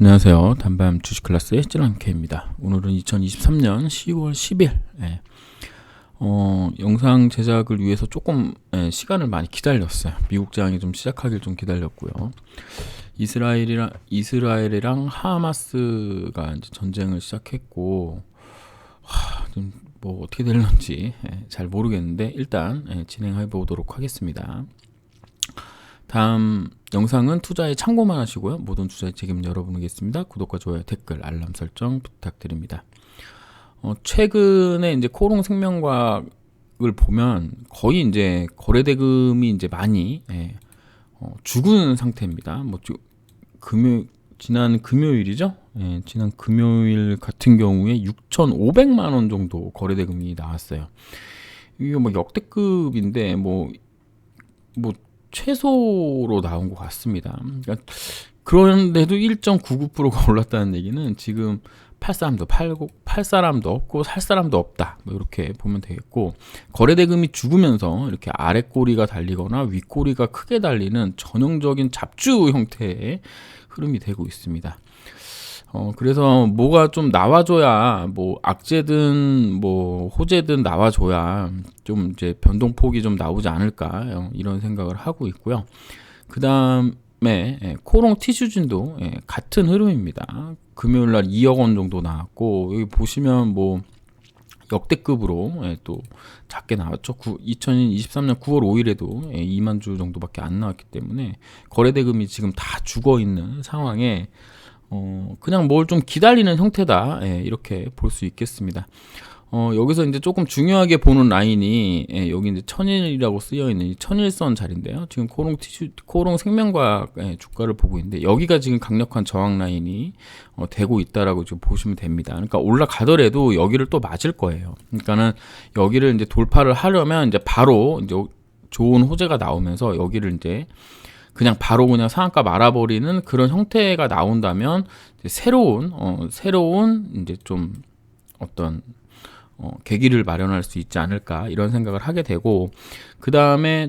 안녕하세요. 단밤 주식 클래스의 찔랑케입니다. 오늘은 2023년 10월 10일. 영상 제작을 위해서 조금 시간을 많이 기다렸어요. 미국 장이 좀 시작하길 좀 기다렸고요. 이스라엘이랑 하마스가 이제 전쟁을 시작했고, 좀 뭐 어떻게 될런지 잘 모르겠는데 일단 진행해 보도록 하겠습니다. 다음 영상은 투자에 참고만 하시고요. 모든 투자의 책임 여러분이겠습니다. 구독과 좋아요, 댓글, 알람 설정 부탁드립니다. 최근에 이제 코롱 생명과학을 보면 거의 이제 거래 대금이 이제 많이 죽은 상태입니다. 지난 금요일이죠. 지난 금요일 같은 경우에 6,500만 원 정도 거래 대금이 나왔어요. 이게 뭐 역대급인데 뭐 최소로 나온 것 같습니다. 그러니까 그런데도 1.99%가 올랐다는 얘기는 지금 팔 사람도 팔고 팔 사람도 없고 살 사람도 없다. 뭐 이렇게 보면 되겠고, 거래 대금이 죽으면서 이렇게 아래 꼬리가 달리거나 위 꼬리가 크게 달리는 전형적인 잡주 형태의 흐름이 되고 있습니다. 그래서 뭐가 좀 나와줘야, 뭐 악재든 뭐 호재든 나와줘야 좀 이제 변동폭이 좀 나오지 않을까, 이런 생각을 하고 있고요. 그 다음에 코롱 티슈진도 같은 흐름입니다. 금요일날 2억 원 정도 나왔고, 여기 보시면 뭐 역대급으로 또 작게 나왔죠. 2023년 9월 5일에도 2만 주 정도밖에 안 나왔기 때문에 거래 대금이 지금 다 죽어 있는 상황에 그냥 뭘 좀 기다리는 형태다, 이렇게 볼 수 있겠습니다. 여기서 이제 조금 중요하게 보는 라인이 여기 이제 천일이라고 쓰여 있는 이 천일선 자리인데요. 지금 코롱 생명과학 주가를 보고 있는데 여기가 지금 강력한 저항 라인이 되고 있다라고 지금 보시면 됩니다. 그러니까 올라가더라도 여기를 또 맞을 거예요. 그러니까는 여기를 이제 돌파를 하려면 이제 바로 이제 좋은 호재가 나오면서 여기를 이제 그냥 바로 그냥 상한가 말아버리는 그런 형태가 나온다면 이제 새로운 이제 좀 어떤 계기를 마련할 수 있지 않을까, 이런 생각을 하게 되고, 그 다음에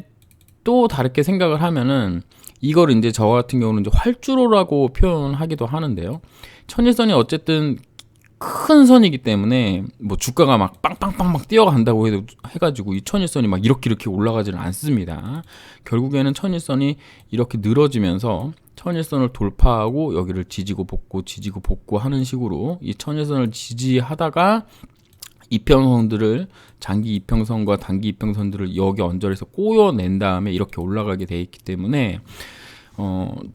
또 다르게 생각을 하면은 이걸 이제 저 같은 경우는 이제 활주로라고 표현하기도 하는데요. 천일선이 어쨌든 큰 선이기 때문에 뭐 주가가 막 빵빵빵 막 뛰어간다고 해가지고 이 천일선이 막 이렇게 올라가지는 않습니다. 결국에는 천일선이 이렇게 늘어지면서 천일선을 돌파하고 여기를 지지고 복구 하는 식으로 이 천일선을 지지하다가 이평선들을, 장기 이평선과 단기 이평선들을 여기 언저리에서 꼬여낸 다음에 이렇게 올라가게 돼 있기 때문에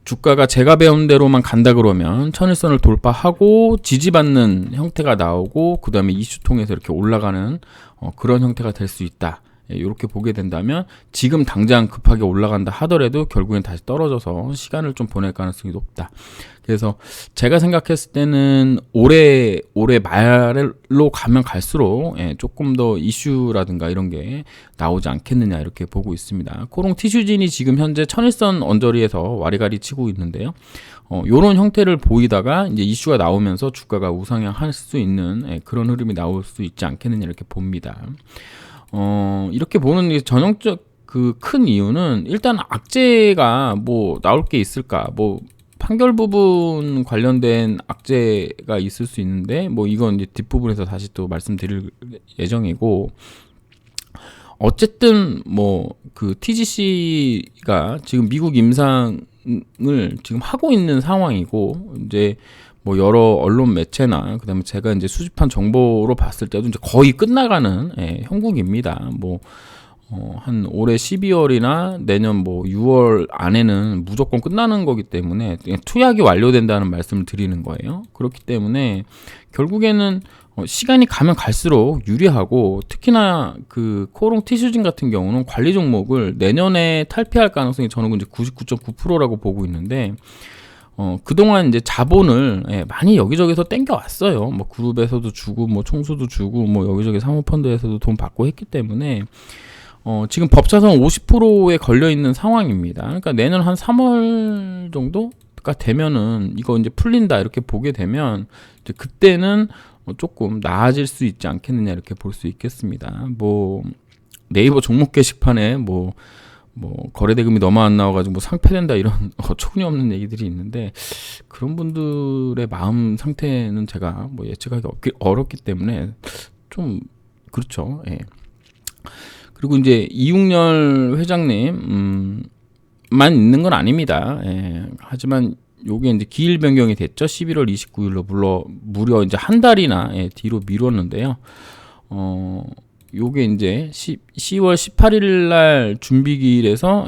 주가가 제가 배운 대로만 간다 그러면 천일선을 돌파하고 지지받는 형태가 나오고 그 다음에 이슈 통해서 이렇게 올라가는 그런 형태가 될 수 있다. 이렇게 보게 된다면 지금 당장 급하게 올라간다 하더라도 결국엔 다시 떨어져서 시간을 좀 보낼 가능성이 높다. 그래서 제가 생각했을 때는 올해 말로 가면 갈수록 조금 더 이슈라든가 이런 게 나오지 않겠느냐, 이렇게 보고 있습니다. 코롱 티슈진이 지금 현재 천일선 언저리에서 와리가리 치고 있는데요. 요런 형태를 보이다가 이제 이슈가 나오면서 주가가 우상향 할 수 있는 그런 흐름이 나올 수 있지 않겠느냐, 이렇게 봅니다. 이렇게 보는 전형적 그 큰 이유는 일단 악재가 뭐 나올 게 있을까, 뭐 판결 부분 관련된 악재가 있을 수 있는데 뭐 이건 이제 뒷부분에서 다시 또 말씀드릴 예정이고, 어쨌든 뭐 그 TGC가 지금 미국 임상을 지금 하고 있는 상황이고, 이제 뭐 여러 언론 매체나 그다음에 제가 이제 수집한 정보로 봤을 때도 이제 거의 끝나가는 형국입니다. 뭐 한 올해 12월이나 내년 뭐 6월 안에는 무조건 끝나는 거기 때문에 투약이 완료된다는 말씀을 드리는 거예요. 그렇기 때문에 결국에는 시간이 가면 갈수록 유리하고, 특히나 그 코롱 티슈진 같은 경우는 관리 종목을 내년에 탈피할 가능성이 저는 이제 99.9%라고 보고 있는데, 그동안 이제 자본을 많이 여기저기서 땡겨왔어요. 뭐 그룹에서도 주고, 뭐 총수도 주고, 뭐 여기저기 사모펀드에서도 돈 받고 했기 때문에 지금 법차선 50%에 걸려 있는 상황입니다. 그러니까 내년 한 3월 정도가 되면은 이거 이제 풀린다, 이렇게 보게 되면 이제 그때는 조금 나아질 수 있지 않겠느냐, 이렇게 볼 수 있겠습니다. 뭐 네이버 종목 게시판에 뭐 뭐 거래 대금이 너무 안 나와가지고 뭐 상폐된다 이런 어처구니 없는 얘기들이 있는데 그런 분들의 마음 상태는 제가 뭐 예측하기 어렵기 때문에 좀 그렇죠. 예. 그리고 이제 이웅렬 회장님 만 있는 건 아닙니다. 예. 하지만 요게 이제 기일 변경이 됐죠. 11월 29일로 무려 이제 한 달이나 뒤로 미뤘는데요. 요게 이제 10월 18일 날 준비기일에서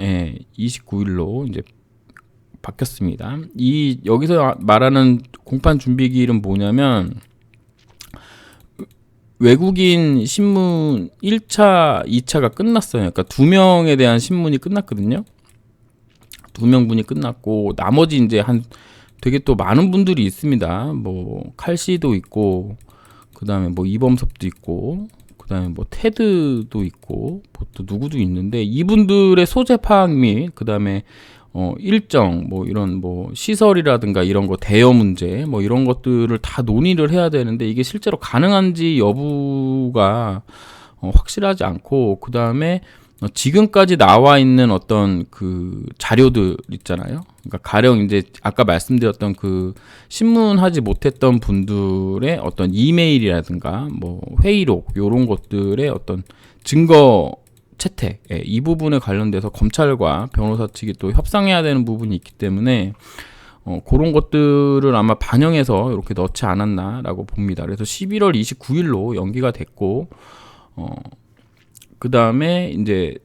29일로 이제 바뀌었습니다. 이 여기서 말하는 공판 준비기일은 뭐냐면 외국인 신문 1차, 2차가 끝났어요. 그러니까 2명에 대한 신문이 끝났거든요. 2명분이 끝났고 나머지 이제 한 되게 또 많은 분들이 있습니다. 뭐 칼씨도 있고 그다음에 뭐 이범섭도 있고 그다음에 뭐 테드도 있고 뭐 또 누구도 있는데 이분들의 소재 파악 및 그다음에 일정 뭐 이런 뭐 시설이라든가 이런 거 대여 문제 뭐 이런 것들을 다 논의를 해야 되는데 이게 실제로 가능한지 여부가 확실하지 않고 그다음에 지금까지 나와 있는 어떤 그 자료들 있잖아요. 그러니까 가령 이제 아까 말씀드렸던 그 신문하지 못했던 분들의 어떤 이메일이라든가 뭐 회의록 요런 것들의 어떤 증거 채택 이 부분에 관련돼서 검찰과 변호사 측이 또 협상해야 되는 부분이 있기 때문에 그런 것들을 아마 반영해서 이렇게 넣지 않았나라고 봅니다. 그래서 11월 29일로 연기가 됐고 그 다음에 이제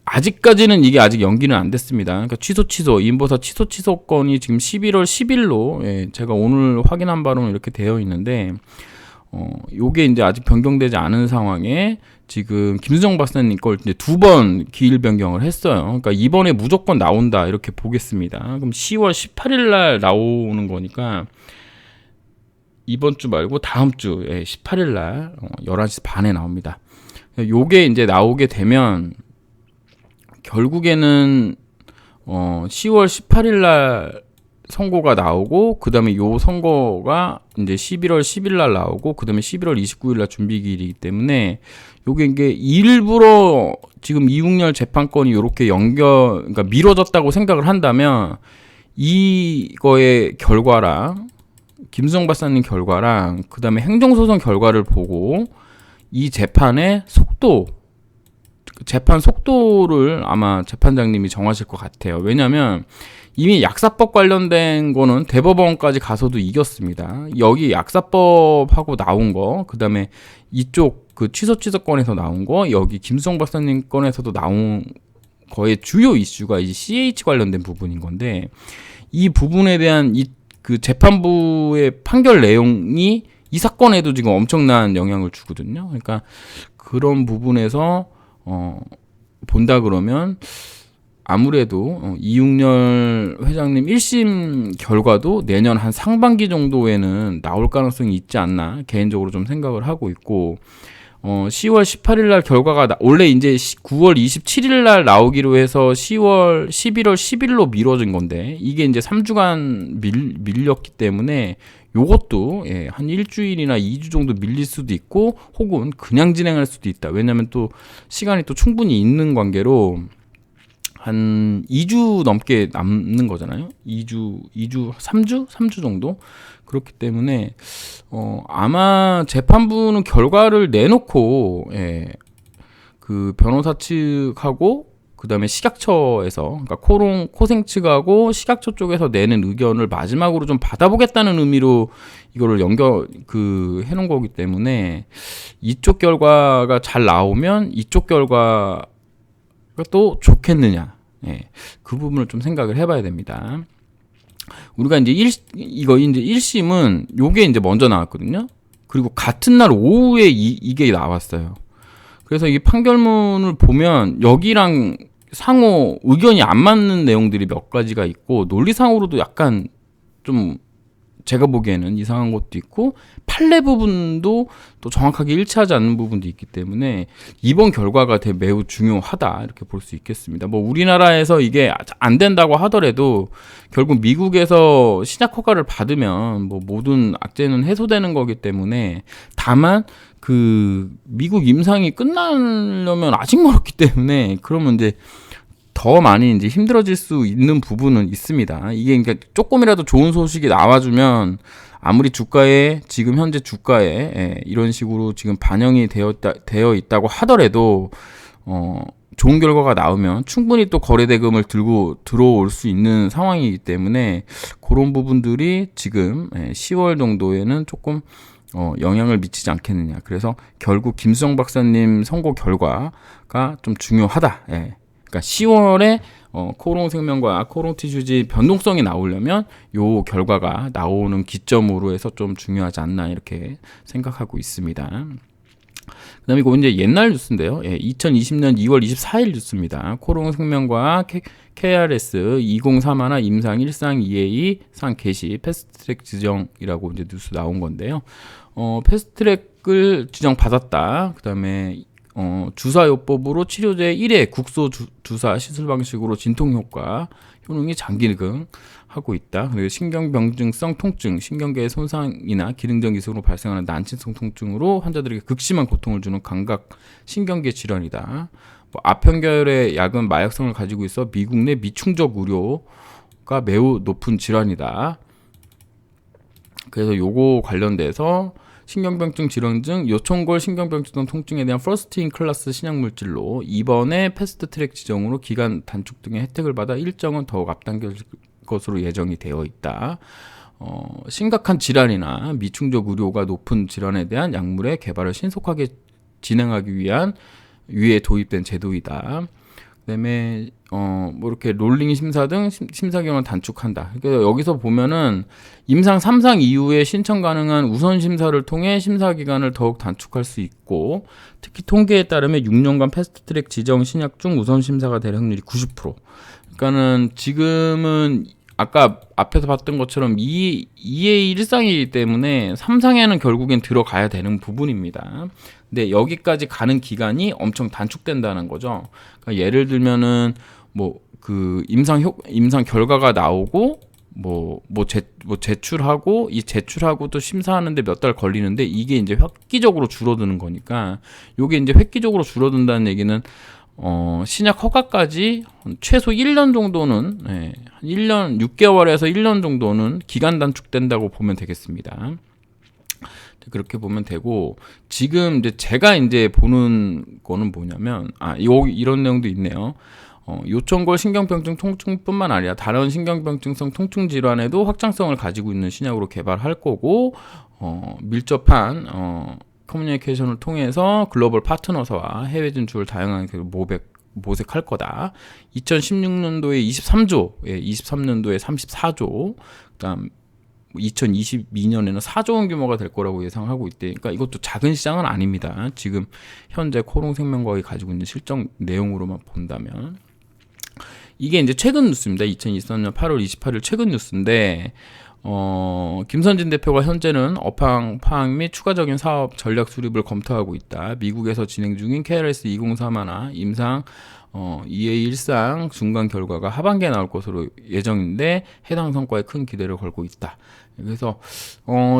아직까지는 이게 아직 연기는 안 됐습니다. 그러니까 취소 인보사 취소 건이 지금 11월 10일로 제가 오늘 확인한 바로는 이렇게 되어 있는데 요게 이제 아직 변경되지 않은 상황에 지금 김수정 박사님 걸 이제 2번 기일 변경을 했어요. 그러니까 이번에 무조건 나온다 이렇게 보겠습니다. 그럼 10월 18일 날 나오는 거니까 이번 주 말고 다음 주 18일 날 11시 반에 나옵니다. 요게 이제 나오게 되면 결국에는 10월 18일 날 선고가 나오고 그다음에 요 선고가 이제 11월 10일 날 나오고 그다음에 11월 29일 날 준비기일이기 때문에 요게 이게 일부러 지금 이웅렬 재판권이 요렇게 그러니까 미뤄졌다고 생각을 한다면 이거의 결과랑 김수정 박사님 결과랑 그다음에 행정소송 결과를 보고 이 재판의 재판 속도를 아마 재판장님이 정하실 것 같아요. 왜냐하면 이미 약사법 관련된 거는 대법원까지 가서도 이겼습니다. 여기 약사법하고 나온 거, 그 다음에 이쪽 그 취소건에서 나온 거, 여기 김수정 박사님 건에서도 나온 거의 주요 이슈가 이제 CH 관련된 부분인 건데 이 부분에 대한 그 재판부의 판결 내용이 이 사건에도 지금 엄청난 영향을 주거든요. 그러니까 그런 부분에서 본다 그러면 아무래도 이웅렬 회장님 1심 결과도 내년 한 상반기 정도에는 나올 가능성이 있지 않나 개인적으로 좀 생각을 하고 있고 10월 18일 날 결과가 원래 이제 9월 27일 날 나오기로 해서 11월 10일로 미뤄진 건데 이게 이제 3주간 밀렸기 때문에 요것도 한 일주일이나 2주 정도 밀릴 수도 있고 혹은 그냥 진행할 수도 있다. 왜냐면 또 시간이 또 충분히 있는 관계로 한 2주 넘게 남는 거잖아요. 3주 정도? 그렇기 때문에 아마 재판부는 결과를 내놓고 그 변호사 측하고 그다음에 식약처에서 그러니까 코생 측하고 식약처 쪽에서 내는 의견을 마지막으로 좀 받아보겠다는 의미로 이거를 해놓은 거기 때문에 이쪽 결과가 잘 나오면 이쪽 결과가 또 좋겠느냐 그 부분을 좀 생각을 해봐야 됩니다. 우리가 이제 이거 이제 1심은 요게 이제 먼저 나왔거든요. 그리고 같은 날 오후에 이게 나왔어요. 그래서 이 판결문을 보면 여기랑 상호 의견이 안 맞는 내용들이 몇 가지가 있고 논리상으로도 약간 좀 제가 보기에는 이상한 것도 있고 판례 부분도 또 정확하게 일치하지 않는 부분도 있기 때문에 이번 결과가 매우 중요하다 이렇게 볼 수 있겠습니다. 뭐 우리나라에서 이게 안 된다고 하더라도 결국 미국에서 신약 허가를 받으면 뭐 모든 악재는 해소되는 거기 때문에 다만 그 미국 임상이 끝나려면 아직 멀었기 때문에 그러면 이제 더 많이 이제 힘들어질 수 있는 부분은 있습니다. 이게 그러니까 조금이라도 좋은 소식이 나와주면 아무리 주가에 지금 현재 주가에 이런 식으로 지금 반영이 되어 있다고 하더라도 좋은 결과가 나오면 충분히 또 거래 대금을 들고 들어올 수 있는 상황이기 때문에 그런 부분들이 지금 10월 정도에는 조금 영향을 미치지 않겠느냐. 그래서 결국 김수정 박사님 선고 결과가 좀 중요하다. 그러니까 10월에 코롱생명과 코롱티슈지 변동성이 나오려면 요 결과가 나오는 기점으로 해서 좀 중요하지 않나 이렇게 생각하고 있습니다. 그 다음에 이거 이제 옛날 뉴스인데요. 2020년 2월 24일 뉴스입니다. 코롱생명과 KRS 2031 임상 1상 2A 상 개시 패스트트랙 지정이라고 이제 뉴스 나온 건데요. 패스트트랙을 지정받았다. 그 다음에 주사요법으로 치료제 1회 국소 주사 시술 방식으로 진통 효과 효능이 장기능하고 있다. 그리고 신경병증성 통증, 신경계의 손상이나 기능적 이상으로 발생하는 난치성 통증으로 환자들에게 극심한 고통을 주는 감각 신경계 질환이다. 아편결의 약은 마약성을 가지고 있어 미국 내 미충족 우려가 매우 높은 질환이다. 그래서 요거 관련돼서 신경병증 질환 등 요청골 신경병증 통증에 대한 퍼스트 인 클래스 신약물질로 이번에 패스트트랙 지정으로 기간 단축 등의 혜택을 받아 일정은 더욱 앞당겨질 것으로 예정이 되어 있다. 심각한 질환이나 미충족 의료가 높은 질환에 대한 약물의 개발을 신속하게 진행하기 위해 도입된 제도이다. 그다음에 뭐 이렇게 롤링 심사 등 심사 기간을 단축한다. 그러니까 여기서 보면은 임상 3상 이후에 신청 가능한 우선 심사를 통해 심사 기간을 더욱 단축할 수 있고, 특히 통계에 따르면 6년간 패스트트랙 지정 신약 중 우선 심사가 될 확률이 90%. 그러니까는 지금은 아까 앞에서 봤던 것처럼 2의 1상이기 때문에 3상에는 결국엔 들어가야 되는 부분입니다. 근데 여기까지 가는 기간이 엄청 단축된다는 거죠. 그러니까 예를 들면은 뭐 그 임상 결과가 나오고 제출하고 이 제출하고 또 심사하는데 몇 달 걸리는데 이게 이제 획기적으로 줄어드는 거니까, 요게 이제 획기적으로 줄어든다는 얘기는 신약 허가까지 최소 1년 정도는, 1년 6개월에서 1년 정도는 기간 단축된다고 보면 되겠습니다. 그렇게 보면 되고, 지금 이제 제가 이제 보는 거는 뭐냐면, 이런 내용도 있네요. 요청골 신경병증 통증뿐만 아니라 다른 신경병증성 통증 질환에도 확장성을 가지고 있는 신약으로 개발할 거고, 밀접한 커뮤니케이션을 통해서 글로벌 파트너사와 해외 진출을 다양하게 모색할 거다. 2016년도에 23조, 23년도에 34조, 그다음 2022년에는 4조 원 규모가 될 거라고 예상하고 있대. 그러니까 이것도 작은 시장은 아닙니다. 지금 현재 코롱생명과학이 가지고 있는 실적 내용으로만 본다면. 이게 이제 최근 뉴스입니다. 2023년 8월 28일 최근 뉴스인데, 김선진 대표가 현재는 업황 파악 및 추가적인 사업 전략 수립을 검토하고 있다. 미국에서 진행 중인 KRS 2031 임상 2A 1상 중간 결과가 하반기에 나올 것으로 예정인데 해당 성과에 큰 기대를 걸고 있다. 그래서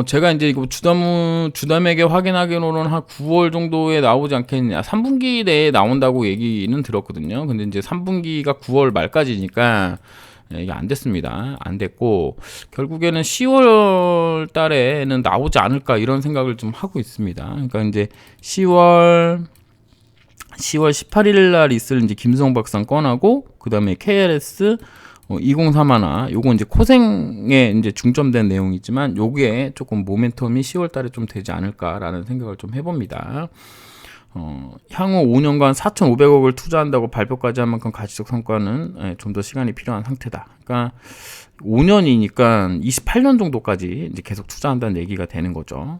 제가 이제 이거 주담에게 확인하기로는 한 9월 정도에 나오지 않겠냐, 3분기 내에 나온다고 얘기는 들었거든요. 근데 이제 3분기가 9월 말까지니까 이게 안 됐습니다. 안 됐고, 결국에는 10월 달에는 나오지 않을까 이런 생각을 좀 하고 있습니다. 그러니까 이제 10월 18일 날 있을 이제 김수정 박사 꺼내고, 그 다음에 KRS 2031 요거 이제 코생에 이제 중점된 내용이지만 요게 조금 모멘텀이 10월 달에 좀 되지 않을까라는 생각을 좀 해봅니다. 향후 5년간 4,500억을 투자한다고 발표까지 한 만큼 가치적 성과는 좀 더 시간이 필요한 상태다. 그러니까 5년이니까 28년 정도까지 이제 계속 투자한다는 얘기가 되는 거죠.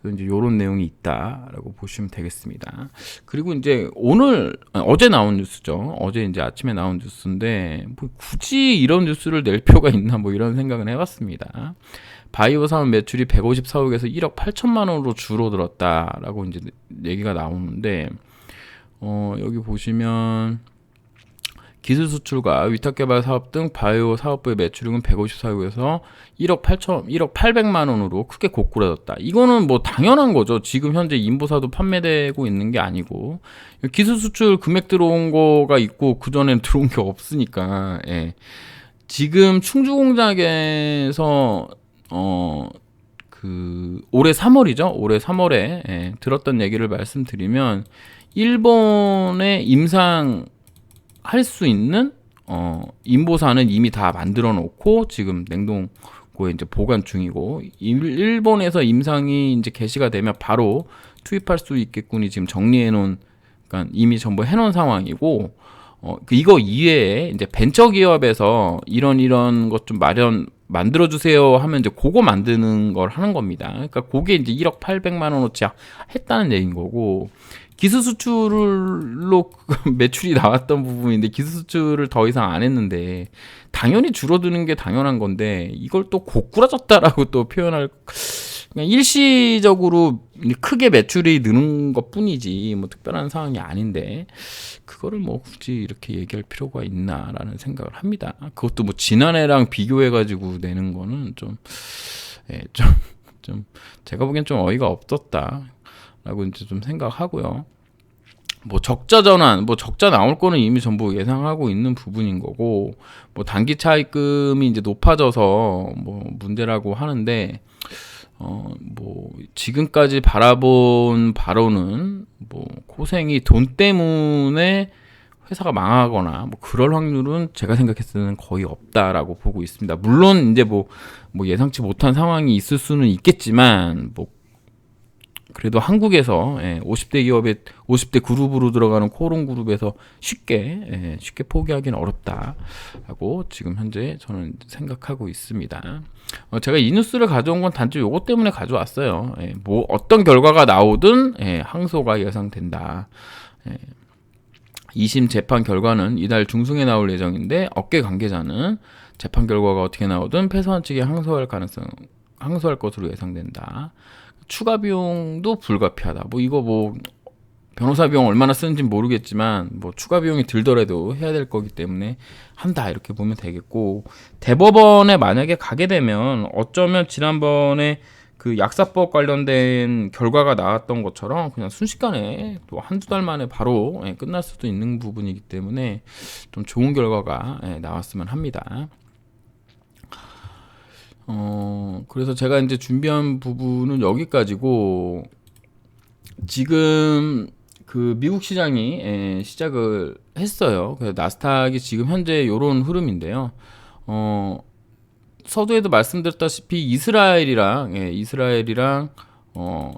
그래서 이제 이런 내용이 있다라고 보시면 되겠습니다. 그리고 이제 어제 나온 뉴스죠. 어제 이제 아침에 나온 뉴스인데, 뭐 굳이 이런 뉴스를 낼 필요가 있나 뭐 이런 생각은 해봤습니다. 바이오 사업 매출이 154억에서 1억 8천만 원으로 줄어들었다라고 이제 얘기가 나오는데, 여기 보시면 기술 수출과 위탁 개발 사업 등 바이오 사업부의 매출액은 154억에서 1억 800만 원으로 크게 고꾸라졌다. 이거는 뭐 당연한 거죠. 지금 현재 인보사도 판매되고 있는 게 아니고 기술 수출 금액 들어온 거가 있고 그 전에 들어온 게 없으니까. 예. 지금 충주 공장에서 올해 3월이죠. 올해 3월에 들었던 얘기를 말씀드리면 일본에 임상할 수 있는 인보사는 이미 다 만들어 놓고 지금 냉동고에 이제 보관 중이고, 일본에서 임상이 이제 개시가 되면 바로 투입할 수 있겠군이 지금 정리해 놓은, 그러니까 이미 전부 해 놓은 상황이고, 이거 이외에 이제 벤처 기업에서 이런 것 좀 만들어 주세요 하면 이제 그거 만드는 걸 하는 겁니다. 그러니까 그게 이제 1억 800만 원어치 했다는 얘기인 거고, 기술 수출로 매출이 나왔던 부분인데 기술 수출을 더 이상 안 했는데 당연히 줄어드는 게 당연한 건데 이걸 또 고꾸라졌다라고 또 표현할, 그냥 일시적으로 크게 매출이 느는 것 뿐이지 뭐 특별한 상황이 아닌데 그거를 뭐 굳이 이렇게 얘기할 필요가 있나라는 생각을 합니다. 그것도 뭐 지난해랑 비교해가지고 내는 거는 좀 제가 보기엔 좀 어이가 없었다라고 이제 좀 생각하고요. 뭐 적자 전환, 뭐 적자 나올 거는 이미 전부 예상하고 있는 부분인 거고, 뭐 단기 차입금이 이제 높아져서 뭐 문제라고 하는데, 뭐 지금까지 바라본 바로는 뭐 고생이 돈 때문에 회사가 망하거나 뭐 그럴 확률은 제가 생각했을 때는 거의 없다라고 보고 있습니다. 물론 이제 뭐 예상치 못한 상황이 있을 수는 있겠지만, 뭐 그래도 한국에서 50대 기업에 50대 그룹으로 들어가는 코오롱 그룹에서 쉽게 포기하기는 어렵다라고 지금 현재 저는 생각하고 있습니다. 제가 이 뉴스를 가져온 건 단지 요것 때문에 가져왔어요. 뭐 어떤 결과가 나오든 항소가 예상된다. 2심 재판 결과는 이달 중순에 나올 예정인데 업계 관계자는 재판 결과가 어떻게 나오든 패소한 측이 항소할 것으로 예상된다. 추가 비용도 불가피하다. 뭐 이거 뭐 변호사 비용 얼마나 쓰는지 모르겠지만 뭐 추가 비용이 들더라도 해야 될 거기 때문에 한다 이렇게 보면 되겠고, 대법원에 만약에 가게 되면 어쩌면 지난번에 그 약사법 관련된 결과가 나왔던 것처럼 그냥 순식간에 또 한두 달 만에 바로 끝날 수도 있는 부분이기 때문에 좀 좋은 결과가 나왔으면 합니다. 그래서 제가 이제 준비한 부분은 여기까지고, 지금 그 미국 시장이 시작을 했어요. 그래서 나스닥이 지금 현재 요런 흐름인데요. 서두에도 말씀드렸다시피 이스라엘이랑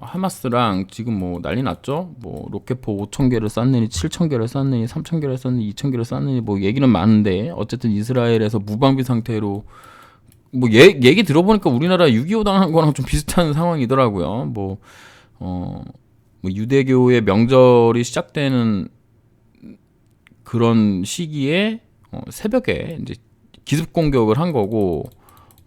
하마스랑 지금 뭐 난리 났죠. 뭐 로켓포 5,000개를 쐈느니 7,000개를 쐈느니 3,000개를 쐈느니 2,000개를 쐈느니 뭐 얘기는 많은데, 어쨌든 이스라엘에서 무방비 상태로 뭐 얘기 들어보니까 우리나라 6.25 당한 거랑 좀 비슷한 상황이더라고요. 뭐 유대교의 명절이 시작되는 그런 시기에 새벽에 이제 기습 공격을 한 거고,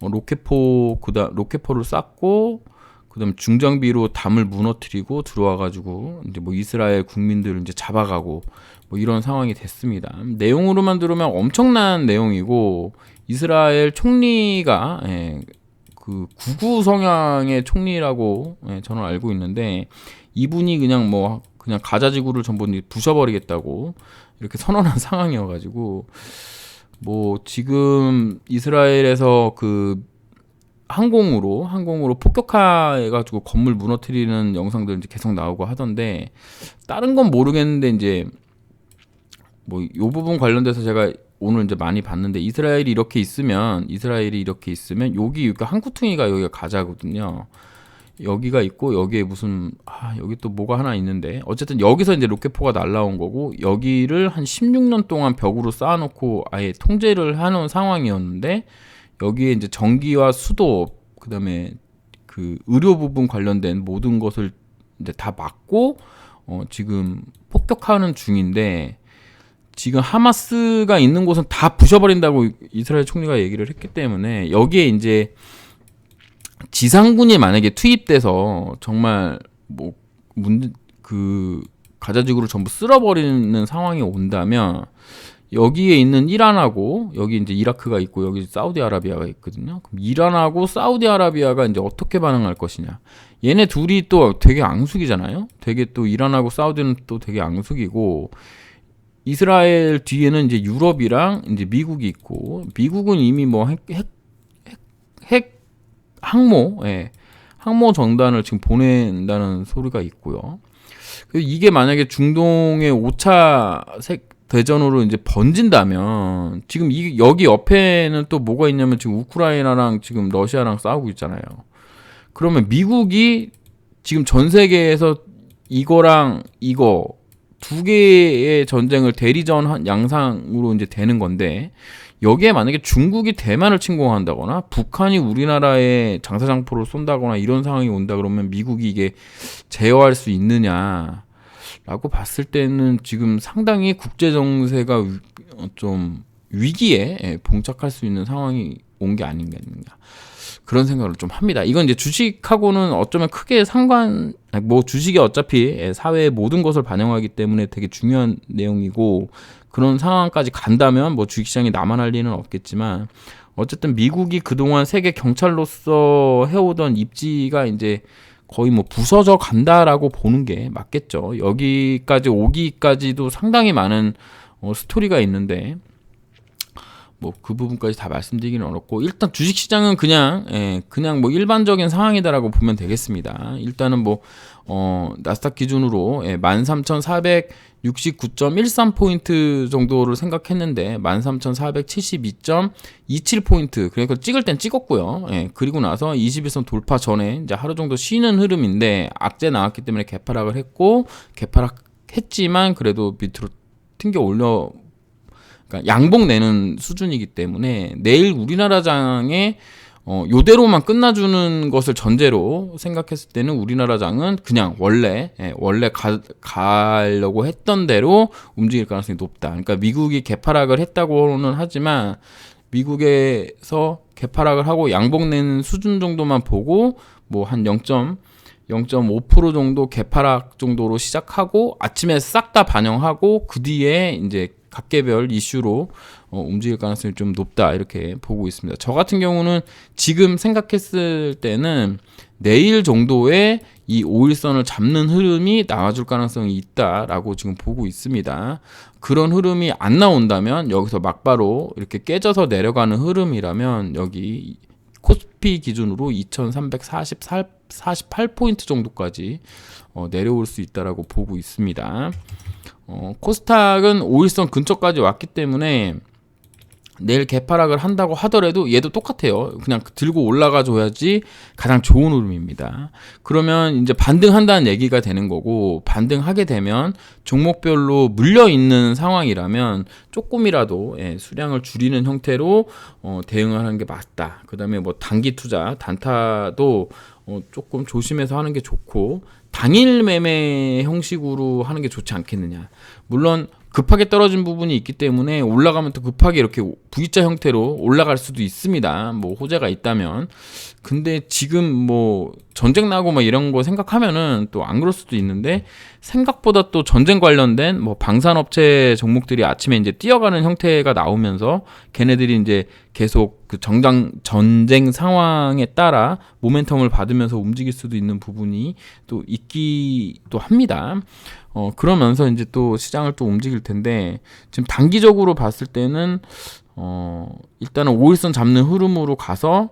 로켓포를 쐈고 그다음 중장비로 담을 무너뜨리고 들어와가지고 이제 뭐 이스라엘 국민들을 이제 잡아가고 뭐 이런 상황이 됐습니다. 내용으로만 들으면 엄청난 내용이고, 이스라엘 총리가 그 극우 성향의 총리라고 저는 알고 있는데, 이분이 그냥 가자 지구를 전부 부셔버리겠다고 이렇게 선언한 상황이어가지고, 뭐 지금 이스라엘에서 그 항공으로 폭격해가지고 건물 무너뜨리는 영상들 이제 계속 나오고 하던데, 다른 건 모르겠는데 이제 뭐 요 부분 관련돼서 제가 오늘 이제 많이 봤는데, 이스라엘이 이렇게 있으면 여기 한쿠퉁이가 여기가 가자거든요. 여기가 있고 여기에 무슨 여기 또 뭐가 하나 있는데, 어쨌든 여기서 이제 로켓포가 날라온 거고, 여기를 한 16년 동안 벽으로 쌓아놓고 아예 통제를 하는 상황이었는데, 여기에 이제 전기와 수도 그다음에 그 의료 부분 관련된 모든 것을 이제 다 막고 지금 폭격하는 중인데, 지금 하마스가 있는 곳은 다 부셔버린다고 이스라엘 총리가 얘기를 했기 때문에, 여기에 이제 지상군이 만약에 투입돼서 정말 뭐 가자지구를 전부 쓸어버리는 상황이 온다면, 여기에 있는 이란하고 여기 이제 이라크가 있고 여기 사우디아라비아가 있거든요. 그럼 이란하고 사우디아라비아가 이제 어떻게 반응할 것이냐. 얘네 둘이 또 되게 앙숙이잖아요. 되게 또 이란하고 사우디는 또 되게 앙숙이고 이스라엘 뒤에는 이제 유럽이랑 이제 미국이 있고 미국은 이미 뭐 핵 항모, 예, 항모 전단을 지금 보낸다는 소리가 있고요. 이게 만약에 중동의 5차 대전으로 이제 번진다면 지금 여기 옆에는 또 뭐가 있냐면 지금 우크라이나랑 지금 러시아랑 싸우고 있잖아요. 그러면 미국이 지금 전 세계에서 이거랑 이거 두 개의 전쟁을 대리전 양상으로 이제 되는 건데 여기에 만약에 중국이 대만을 침공한다거나 북한이 우리나라에 장사장포를 쏜다거나 이런 상황이 온다 그러면 미국이 이게 제어할 수 있느냐라고 봤을 때는 지금 상당히 국제 정세가 좀 위기에 봉착할 수 있는 상황이 온 게 아닌가 그런 생각을 좀 합니다. 이건 이제 주식하고는 어쩌면 크게 뭐 주식이 어차피 사회의 모든 것을 반영하기 때문에 되게 중요한 내용이고 그런 상황까지 간다면 뭐 주식시장이 나만 할 리는 없겠지만 어쨌든 미국이 그동안 세계 경찰로서 해오던 입지가 이제 거의 뭐 부서져 간다라고 보는 게 맞겠죠. 여기까지 오기까지도 상당히 많은 스토리가 있는데 뭐 그 부분까지 다 말씀드리기는 어렵고 일단 주식시장은 그냥 뭐 일반적인 상황이다라고 보면 되겠습니다. 일단은 뭐 나스닥 기준으로 13,469.13포인트 정도를 생각했는데 13,472.27포인트 그러니까 찍을 땐 찍었고요. 그리고 나서 21선 돌파 전에 이제 하루 정도 쉬는 흐름인데 악재 나왔기 때문에 개파락을 했고 개파락했지만 그래도 밑으로 튕겨 올려 그러니까 양봉 내는 수준이기 때문에 내일 우리나라장에 요대로만 끝나주는 것을 전제로 생각했을 때는 우리나라장은 그냥 원래 가려고 했던 대로 움직일 가능성이 높다. 그러니까 미국이 개파락을 했다고는 하지만 미국에서 개파락을 하고 양봉 내는 수준 정도만 보고 뭐 한 0.5% 정도 개파락 정도로 시작하고 아침에 싹 다 반영하고 그 뒤에 이제 각계별 이슈로 움직일 가능성이 좀 높다 이렇게 보고 있습니다. 저 같은 경우는 지금 생각했을 때는 내일 정도에 이 5일선을 잡는 흐름이 나와줄 가능성이 있다라고 지금 보고 있습니다. 그런 흐름이 안 나온다면 여기서 막바로 이렇게 깨져서 내려가는 흐름이라면 여기 코스피 기준으로 2348포인트 정도까지 내려올 수 있다라고 보고 있습니다. 코스닥은 5일선 근처까지 왔기 때문에 내일 개파락을 한다고 하더라도 얘도 똑같아요. 그냥 들고 올라가 줘야지 가장 좋은 흐름입니다. 그러면 이제 반등한다는 얘기가 되는 거고 반등하게 되면 종목별로 물려 있는 상황이라면 조금이라도 수량을 줄이는 형태로 대응을 하는 게 맞다. 그다음에 뭐 단기 투자 단타도 조금 조심해서 하는 게 좋고 당일 매매 형식으로 하는 게 좋지 않겠느냐. 물론 급하게 떨어진 부분이 있기 때문에 올라가면 또 급하게 이렇게 V자 형태로 올라갈 수도 있습니다. 뭐 호재가 있다면. 근데 지금 뭐 전쟁 나고 막 이런 거 생각하면은 또 안 그럴 수도 있는데 생각보다 또 전쟁 관련된 뭐 방산업체 종목들이 아침에 이제 뛰어가는 형태가 나오면서 걔네들이 이제 계속 그 전쟁 상황에 따라 모멘텀을 받으면서 움직일 수도 있는 부분이 또 있기도 합니다. 그러면서 이제 또 시장을 또 움직일 텐데 지금 단기적으로 봤을 때는 일단은 5일선 잡는 흐름으로 가서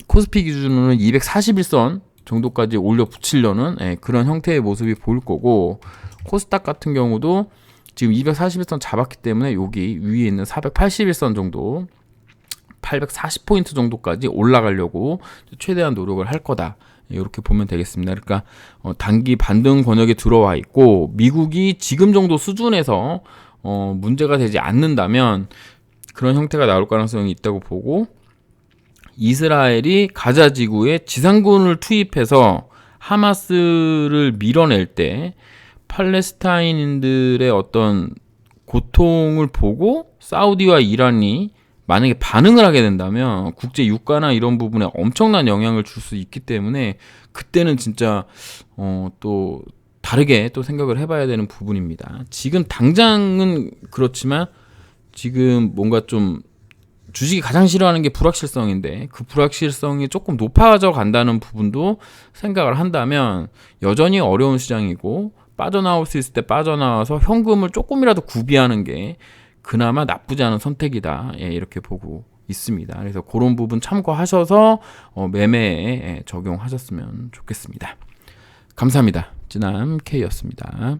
코스피 기준으로는 241선 정도까지 올려 붙이려는 그런 형태의 모습이 보일 거고 코스닥 같은 경우도 지금 241선 잡았기 때문에 여기 위에 있는 481선 정도 840포인트 정도까지 올라가려고 최대한 노력을 할 거다. 이렇게 보면 되겠습니다. 그러니까 단기 반등 권역에 들어와 있고 미국이 지금 정도 수준에서 문제가 되지 않는다면 그런 형태가 나올 가능성이 있다고 보고 이스라엘이 가자 지구에 지상군을 투입해서 하마스를 밀어낼 때 팔레스타인인들의 어떤 고통을 보고 사우디와 이란이 만약에 반응을 하게 된다면 국제 유가나 이런 부분에 엄청난 영향을 줄 수 있기 때문에 그때는 진짜 또 다르게 또 생각을 해봐야 되는 부분입니다. 지금 당장은 그렇지만 지금 뭔가 좀 주식이 가장 싫어하는 게 불확실성인데 그 불확실성이 조금 높아져 간다는 부분도 생각을 한다면 여전히 어려운 시장이고 빠져나올 수 있을 때 빠져나와서 현금을 조금이라도 구비하는 게 그나마 나쁘지 않은 선택이다. 예, 이렇게 보고 있습니다. 그래서 그런 부분 참고하셔서 매매에 적용하셨으면 좋겠습니다. 감사합니다. 찌남 K였습니다.